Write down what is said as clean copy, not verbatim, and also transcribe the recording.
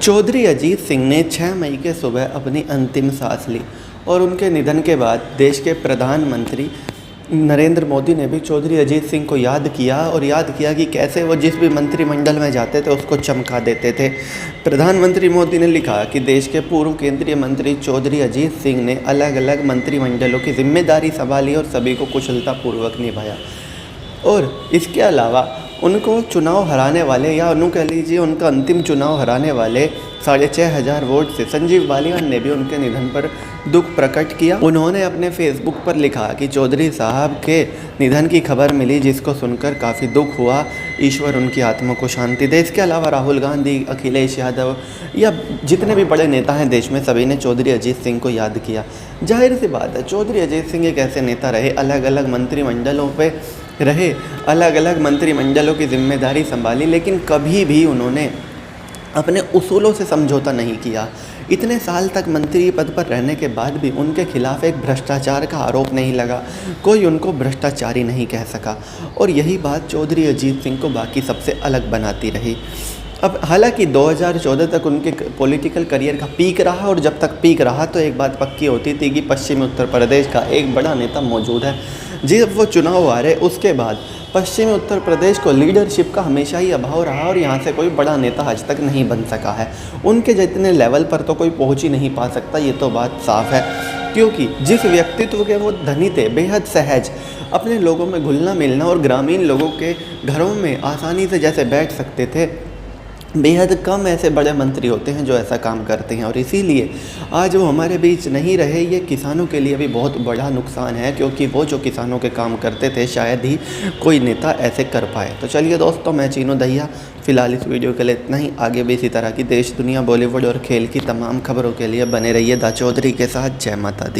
चौधरी अजीत सिंह ने 6 मई के सुबह अपनी अंतिम सांस ली और उनके निधन के बाद देश के प्रधानमंत्री नरेंद्र मोदी ने भी चौधरी अजीत सिंह को याद किया कि कैसे वो जिस भी मंत्रिमंडल में जाते थे उसको चमका देते थे। प्रधानमंत्री मोदी ने लिखा कि देश के पूर्व केंद्रीय मंत्री चौधरी अजीत सिंह ने अलग अलग मंत्रिमंडलों की जिम्मेदारी संभाली और सभी को कुशलतापूर्वक निभाया। और इसके अलावा उनको चुनाव हराने वाले या उन्होंने कह लीजिए उनका अंतिम चुनाव हराने वाले 6,500 वोट से संजीव बालियान ने भी उनके निधन पर दुख प्रकट किया। उन्होंने अपने फेसबुक पर लिखा कि चौधरी साहब के निधन की खबर मिली जिसको सुनकर काफ़ी दुख हुआ, ईश्वर उनकी आत्मा को शांति दे। इसके अलावा राहुल गांधी, अखिलेश यादव या जितने भी बड़े नेता हैं देश में, सभी ने चौधरी अजीत सिंह को याद किया। जाहिर सी बात है, चौधरी अजीत सिंह एक ऐसे नेता रहे, अलग अलग मंत्रिमंडलों पे रहे, अलग अलग मंत्रिमंडलों की जिम्मेदारी संभाली, लेकिन कभी भी उन्होंने अपने उसूलों से समझौता नहीं किया। इतने साल तक मंत्री पद पर रहने के बाद भी उनके खिलाफ एक भ्रष्टाचार का आरोप नहीं लगा, कोई उनको भ्रष्टाचारी नहीं कह सका। और यही बात चौधरी अजीत सिंह को बाकी सबसे अलग बनाती रही। अब हालांकि 2014 तक उनके पॉलिटिकल करियर का पीक रहा, और जब तक पीक रहा तो एक बात पक्की होती थी कि पश्चिमी उत्तर प्रदेश का एक बड़ा नेता मौजूद है। जब वो चुनाव हारे उसके बाद पश्चिमी उत्तर प्रदेश को लीडरशिप का हमेशा ही अभाव रहा और यहाँ से कोई बड़ा नेता आज तक नहीं बन सका है। उनके जितने लेवल पर तो कोई पहुँच ही नहीं पा सकता, ये तो बात साफ है। क्योंकि जिस व्यक्तित्व के वो धनी थे, बेहद सहज, अपने लोगों में घुलना मिलना और ग्रामीण लोगों के घरों में आसानी से जैसे बैठ सकते थे, बेहद कम ऐसे बड़े मंत्री होते हैं जो ऐसा काम करते हैं। और इसीलिए आज वो हमारे बीच नहीं रहे, ये किसानों के लिए भी बहुत बड़ा नुकसान है, क्योंकि वो जो किसानों के काम करते थे शायद ही कोई नेता ऐसे कर पाए। तो चलिए दोस्तों, मैं चीनू दहिया, फ़िलहाल इस वीडियो के लिए इतना ही। आगे भी इसी तरह की देश दुनिया, बॉलीवुड और खेल की तमाम खबरों के लिए बने रहिए दा चौधरी के साथ। जय माता दी।